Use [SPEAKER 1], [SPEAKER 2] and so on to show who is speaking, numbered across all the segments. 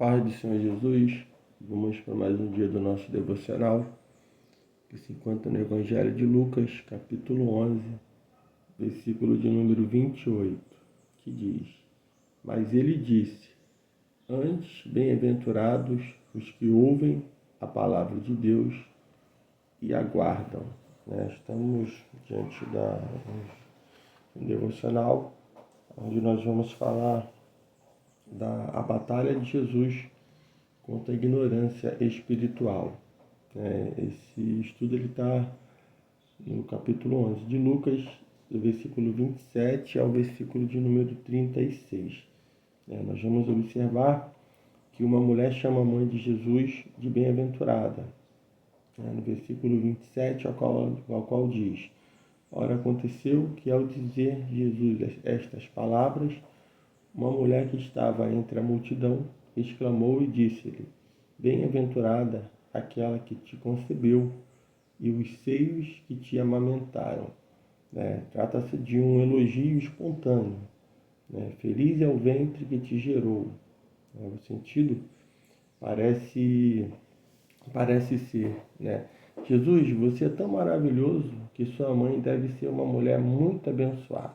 [SPEAKER 1] Paz do Senhor Jesus, vamos para mais um dia do nosso devocional, que se encontra no Evangelho de Lucas, capítulo 11, versículo de número 28, que diz: Mas ele disse, antes, bem-aventurados os que ouvem a palavra de Deus e aguardam. Estamos diante um devocional, onde nós vamos falar da batalha de Jesus contra a ignorância espiritual. Esse estudo está no capítulo 11 de Lucas, do versículo 27 ao versículo de número 36. Nós vamos observar que uma mulher chama a mãe de Jesus de bem-aventurada. No versículo 27, ao qual diz: Ora, aconteceu que ao dizer Jesus estas palavras, uma mulher que estava entre a multidão exclamou e disse-lhe: Bem-aventurada aquela que te concebeu e os seios que te amamentaram. Trata-se de um elogio espontâneo. Feliz é o ventre que te gerou. O sentido parece ser, Jesus, você é tão maravilhoso que sua mãe deve ser uma mulher muito abençoada.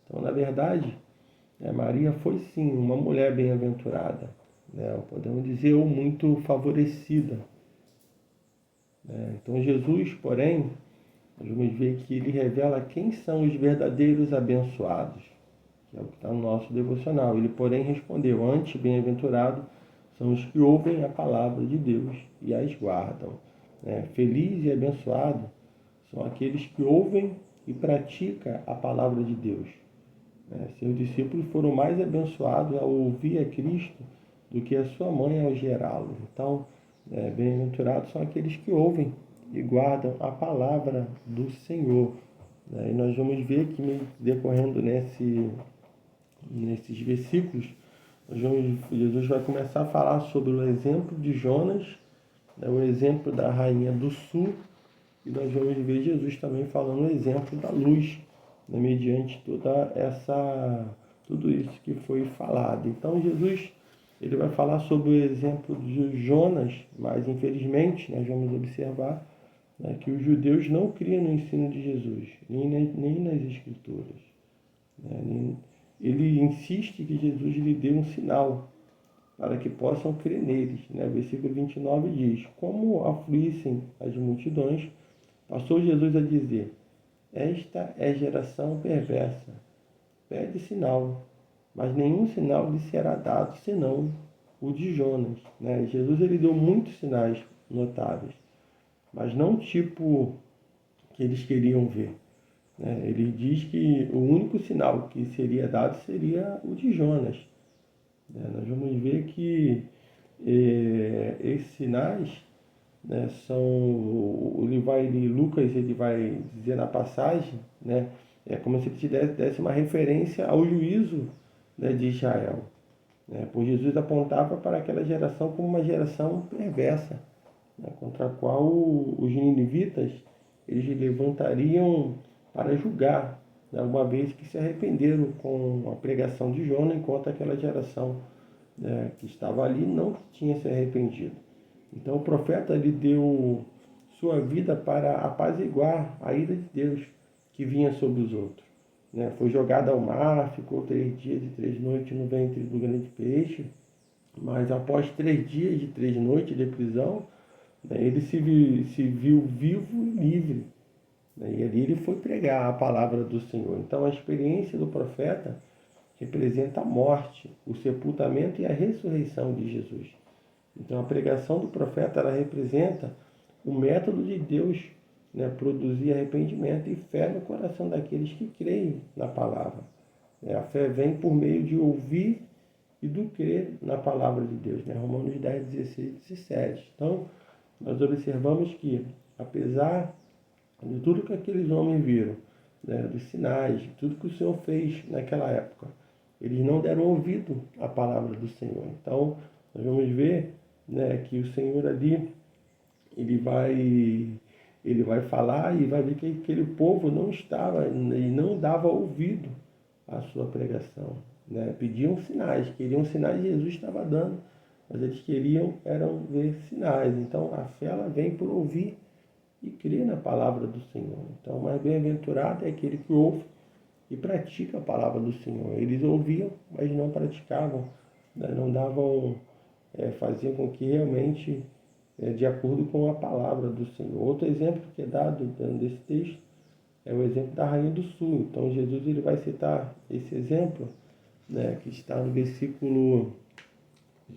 [SPEAKER 1] Então, na verdade, Maria foi sim uma mulher bem-aventurada, podemos dizer, ou muito favorecida. Então Jesus, porém, nós vamos ver que ele revela quem são os verdadeiros abençoados, que é o que está no nosso devocional. Ele, porém, respondeu: antes, bem-aventurado são os que ouvem a palavra de Deus e as guardam. Feliz e abençoado são aqueles que ouvem e praticam a palavra de Deus. Seus discípulos foram mais abençoados ao ouvir a Cristo do que a sua mãe ao gerá-lo. Então, bem-aventurados são aqueles que ouvem e guardam a palavra do Senhor. E nós vamos ver que, decorrendo nesses versículos, Jesus vai começar a falar sobre o exemplo de Jonas, o exemplo da rainha do sul, e nós vamos ver Jesus também falando o exemplo da luz, mediante tudo isso que foi falado. Então Jesus ele vai falar sobre o exemplo de Jonas, mas infelizmente nós vamos observar que os judeus não criam no ensino de Jesus, nem nas Escrituras. Ele insiste que Jesus lhe dê um sinal para que possam crer neles. O versículo 29 diz: Como afluíssem as multidões, passou Jesus a dizer: Esta é geração perversa, pede sinal, mas nenhum sinal lhe será dado senão o de Jonas. Jesus ele deu muitos sinais notáveis, mas não o tipo que eles queriam ver. Ele diz que o único sinal que seria dado seria o de Jonas. Nós vamos ver que esses sinais Lucas ele vai dizer na passagem, é como se ele desse uma referência ao juízo de Israel. Pois Jesus apontava para aquela geração como uma geração perversa, contra a qual os ninivitas eles levantariam para julgar, uma vez que se arrependeram com a pregação de Jonas, enquanto aquela geração que estava ali não tinha se arrependido. Então o profeta lhe deu sua vida para apaziguar a ira de Deus que vinha sobre os outros. Foi jogado ao mar, ficou 3 dias e 3 noites no ventre do grande peixe, mas após 3 dias e 3 noites de prisão, ele se viu vivo e livre. E ali ele foi pregar a palavra do Senhor. Então a experiência do profeta representa a morte, o sepultamento e a ressurreição de Jesus. Então a pregação do profeta ela representa o método de Deus produzir arrependimento e fé no coração daqueles que creem na palavra. A fé vem por meio de ouvir e do crer na palavra de Deus. Romanos 10, 16 e 17. Então nós observamos que, apesar de tudo que aqueles homens viram, dos sinais, de tudo que o Senhor fez naquela época, eles não deram ouvido à palavra do Senhor. Então nós vamos ver que o Senhor ali ele vai falar e vai ver que aquele povo não estava e não dava ouvido à sua pregação. Pediam sinais, queriam sinais, Jesus estava dando mas eles queriam eram ver sinais. Então a fé ela vem por ouvir e crer na palavra do Senhor. Então, mais bem-aventurado é aquele que ouve e pratica a palavra do Senhor. Eles ouviam, mas não praticavam, né? Não davam, faziam com que realmente, de acordo com a palavra do Senhor. Outro exemplo que é dado dentro desse texto é o exemplo da Rainha do Sul. Então, Jesus ele vai citar esse exemplo, né, que está no versículo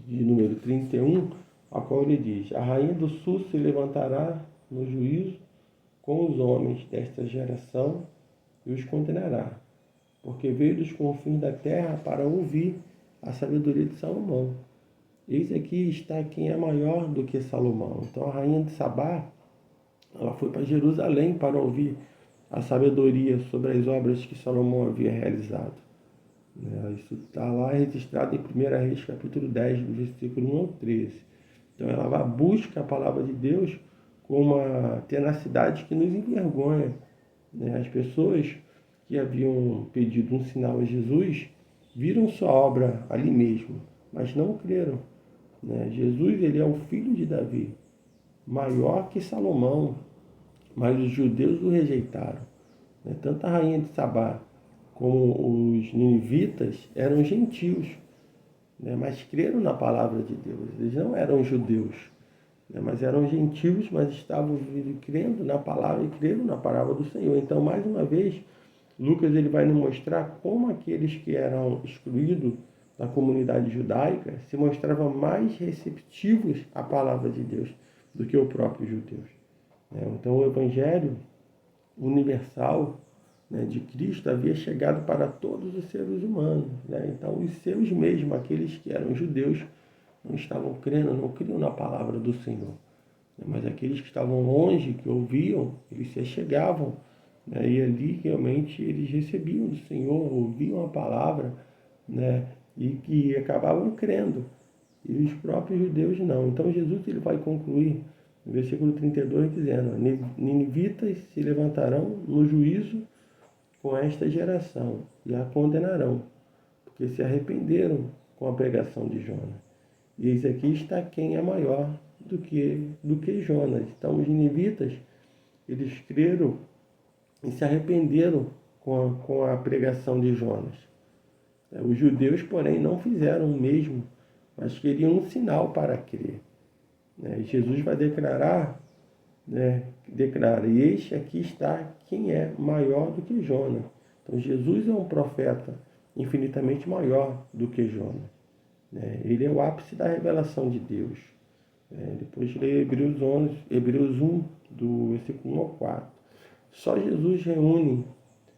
[SPEAKER 1] de número 31, a qual ele diz: a Rainha do Sul se levantará no juízo com os homens desta geração e os condenará, porque veio dos confins da terra para ouvir a sabedoria de Salomão. Eis aqui está quem é maior do que Salomão. Então a rainha de Sabá, ela foi para Jerusalém para ouvir a sabedoria sobre as obras que Salomão havia realizado. Isso está lá registrado em 1 Reis, capítulo 10, do versículo 1 ao 13. Então ela vai buscar a palavra de Deus com uma tenacidade que nos envergonha. As pessoas que haviam pedido um sinal a Jesus viram sua obra ali mesmo, mas não creram. Jesus ele é o filho de Davi, maior que Salomão, mas os judeus o rejeitaram. Tanto a rainha de Sabá como os ninivitas eram gentios, mas creram na palavra de Deus. Eles não eram judeus, mas eram gentios, mas estavam crendo na palavra e creram na palavra do Senhor. Então, mais uma vez, Lucas ele vai nos mostrar como aqueles que eram excluídos da comunidade judaica se mostravam mais receptivos à palavra de Deus do que o próprio judeus. Então, o evangelho universal, de Cristo havia chegado para todos os seres humanos. Então, os seus mesmos, aqueles que eram judeus, não estavam crendo, não criam na palavra do Senhor. Mas aqueles que estavam longe, que ouviam, eles se chegavam. E ali realmente eles recebiam do Senhor, ouviam a palavra, e que acabavam crendo. E os próprios judeus não. Então Jesus ele vai concluir no versículo 32 dizendo: ninivitas se levantarão no juízo com esta geração e a condenarão, porque se arrependeram com a pregação de Jonas. E eis aqui está quem é maior do que Jonas. Então os ninivitas, eles creram e se arrependeram com a pregação de Jonas. Os judeus, porém, não fizeram o mesmo, mas queriam um sinal para crer. Jesus vai declarar, e este aqui está quem é maior do que Jonas. Então Jesus é um profeta infinitamente maior do que Jonas. Ele é o ápice da revelação de Deus. Depois de ler Hebreus 1, do versículo 1 ao 4. Só Jesus reúne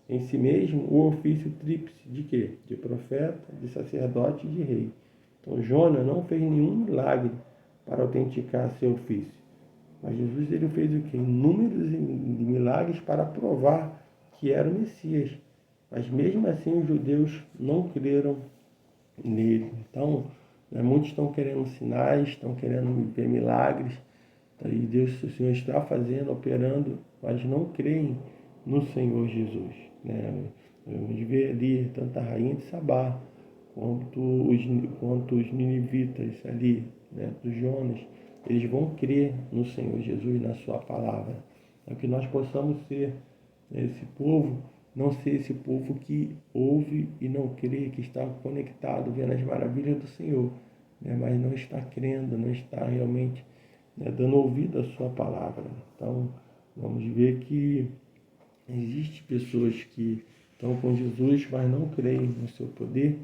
[SPEAKER 1] em si mesmo o ofício tríplice de quê? De profeta, de sacerdote e de rei. Então Jonas não fez nenhum milagre para autenticar seu ofício. Mas Jesus ele fez o quê? Inúmeros milagres para provar que era o Messias. Mas mesmo assim os judeus não creram nele. Então, muitos estão querendo sinais, estão querendo ver milagres. E Deus, o Senhor está fazendo, operando, mas não creem no Senhor Jesus. Vamos ver ali tanto a rainha de Sabá, quanto os ninivitas ali, dos Jonas, eles vão crer no Senhor Jesus, na sua palavra. Que nós possamos ser esse povo, não ser esse povo que ouve e não crê, que está conectado, vendo as maravilhas do Senhor, mas não está crendo, não está realmente dando ouvido à sua palavra. Então, vamos ver que existem pessoas que estão com Jesus, mas não creem no seu poder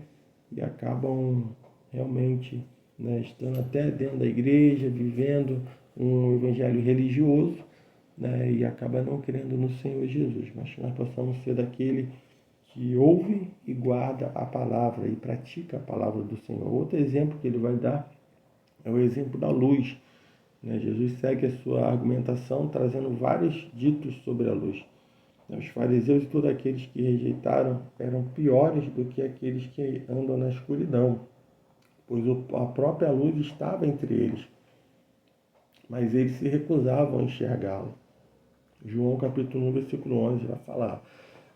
[SPEAKER 1] e acabam realmente estando até dentro da igreja, vivendo um evangelho religioso, e acaba não crendo no Senhor Jesus. Mas que nós possamos ser daquele que ouve e guarda a palavra e pratica a palavra do Senhor. Outro exemplo que ele vai dar é o exemplo da luz. Jesus segue a sua argumentação trazendo vários ditos sobre a luz. Os fariseus e todos aqueles que rejeitaram eram piores do que aqueles que andam na escuridão, pois a própria luz estava entre eles, mas eles se recusavam a enxergá-lo. João capítulo 1, versículo 11 vai falar: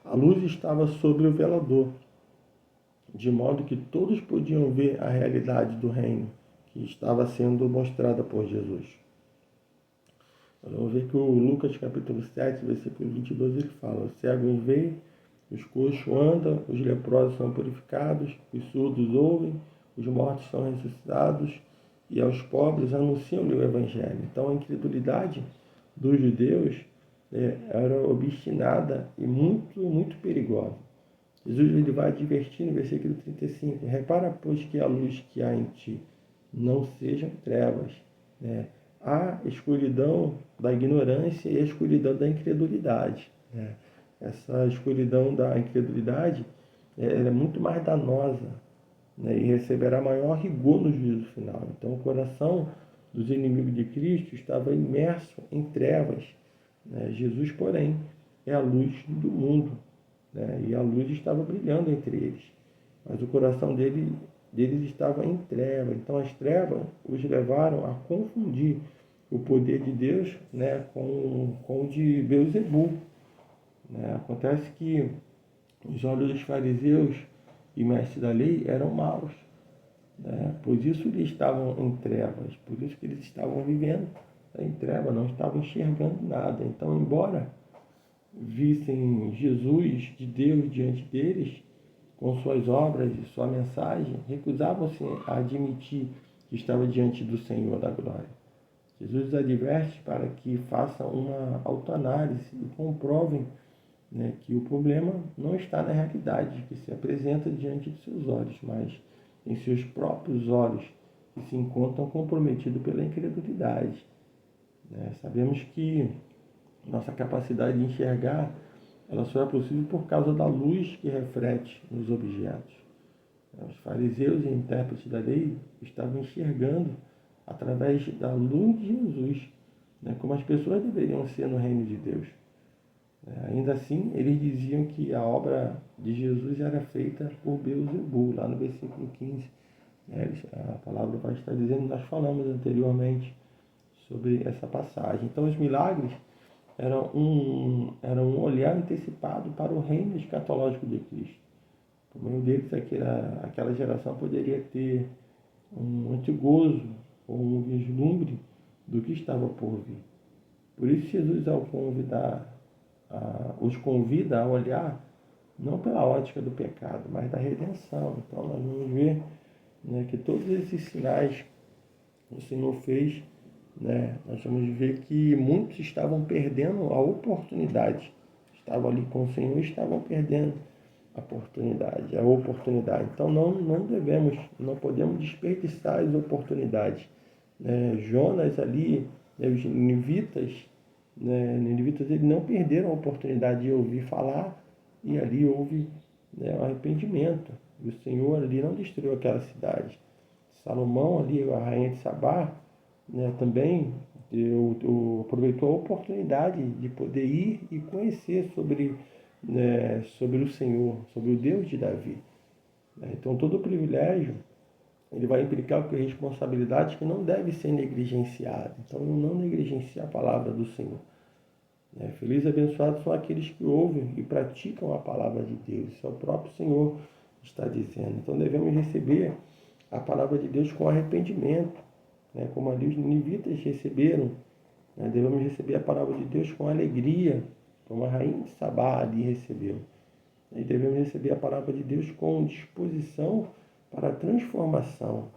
[SPEAKER 1] a luz estava sobre o velador, de modo que todos podiam ver a realidade do reino que estava sendo mostrada por Jesus. Vamos ver que o Lucas capítulo 7, versículo 22, ele fala: os cegos veem, os coxos andam, os leprosos são purificados, os surdos ouvem, os mortos são ressuscitados, e aos pobres anunciam-lhe o Evangelho. Então a incredulidade dos judeus era obstinada e muito perigosa. Jesus ele vai advertir no versículo 35: repara, pois, que a luz que há em ti não sejam trevas. A escuridão da ignorância e a escuridão da incredulidade. Essa escuridão da incredulidade ela é muito mais danosa, e receberá maior rigor no juízo final. Então, o coração dos inimigos de Cristo estava imerso em trevas. Jesus, porém, é a luz do mundo, e a luz estava brilhando entre eles. Mas o coração deles estava em trevas. Então, as trevas os levaram a confundir o poder de Deus com o de Beelzebul. Acontece que os olhos dos fariseus e mestres da lei eram maus. Por isso eles estavam em trevas, por isso que eles estavam vivendo em trevas, não estavam enxergando nada. Então, embora vissem Jesus de Deus diante deles, com suas obras e sua mensagem, recusavam-se a admitir que estava diante do Senhor da glória. Jesus os adverte para que façam uma autoanálise e comprovem que o problema não está na realidade que se apresenta diante de seus olhos, mas em seus próprios olhos, que se encontram comprometidos pela incredulidade. Sabemos que nossa capacidade de enxergar ela só é possível por causa da luz que reflete nos objetos. Os fariseus e intérpretes da lei estavam enxergando através da luz de Jesus, como as pessoas deveriam ser no reino de Deus. Ainda assim, eles diziam que a obra de Jesus era feita por Beelzebul, lá no versículo 15. A palavra vai estar dizendo, nós falamos anteriormente sobre essa passagem. Então, os milagres eram um olhar antecipado para o reino escatológico de Cristo. Por meio deles, aquela geração poderia ter um antegozo ou um vislumbre do que estava por vir. Por isso, Jesus, ao os convida a olhar não pela ótica do pecado, mas da redenção. Então, nós vamos ver que todos esses sinais que o Senhor fez, nós vamos ver que muitos estavam perdendo a oportunidade. Estavam ali com o Senhor e estavam perdendo a oportunidade. Então, não podemos desperdiçar as oportunidades. Jonas ali, os ninivitas, eles não perderam a oportunidade de ouvir falar, e ali houve um arrependimento. E o Senhor ali não destruiu aquela cidade. Salomão ali, a rainha de Sabá, também aproveitou a oportunidade de poder ir e conhecer sobre o Senhor, sobre o Deus de Davi. Então, todo privilégio ele vai implicar com responsabilidades que não devem ser negligenciadas. Então, não negligenciar a palavra do Senhor. Felizes e abençoados são aqueles que ouvem e praticam a palavra de Deus. Isso é o próprio Senhor que está dizendo. Então, devemos receber a palavra de Deus com arrependimento, como ali os ninivitas receberam. Devemos receber a palavra de Deus com alegria, como a rainha de Sabá ali recebeu. E devemos receber a palavra de Deus com disposição para a transformação.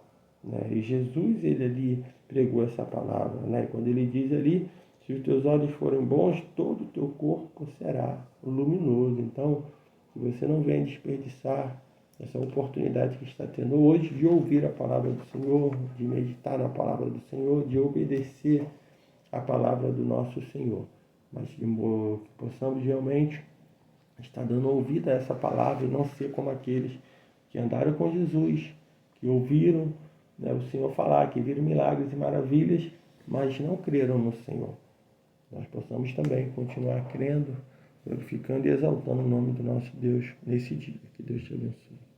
[SPEAKER 1] E Jesus, ele ali pregou essa palavra. Quando ele diz ali, se os teus olhos forem bons, todo o teu corpo será luminoso. Então, que você não venha desperdiçar essa oportunidade que está tendo hoje de ouvir a palavra do Senhor, de meditar na palavra do Senhor, de obedecer a palavra do nosso Senhor. Mas que possamos realmente estar dando ouvido a essa palavra e não ser como aqueles que andaram com Jesus, que ouviram o Senhor falar, que viram milagres e maravilhas, mas não creram no Senhor. Nós possamos também continuar crendo, glorificando e exaltando o nome do nosso Deus nesse dia. Que Deus te abençoe.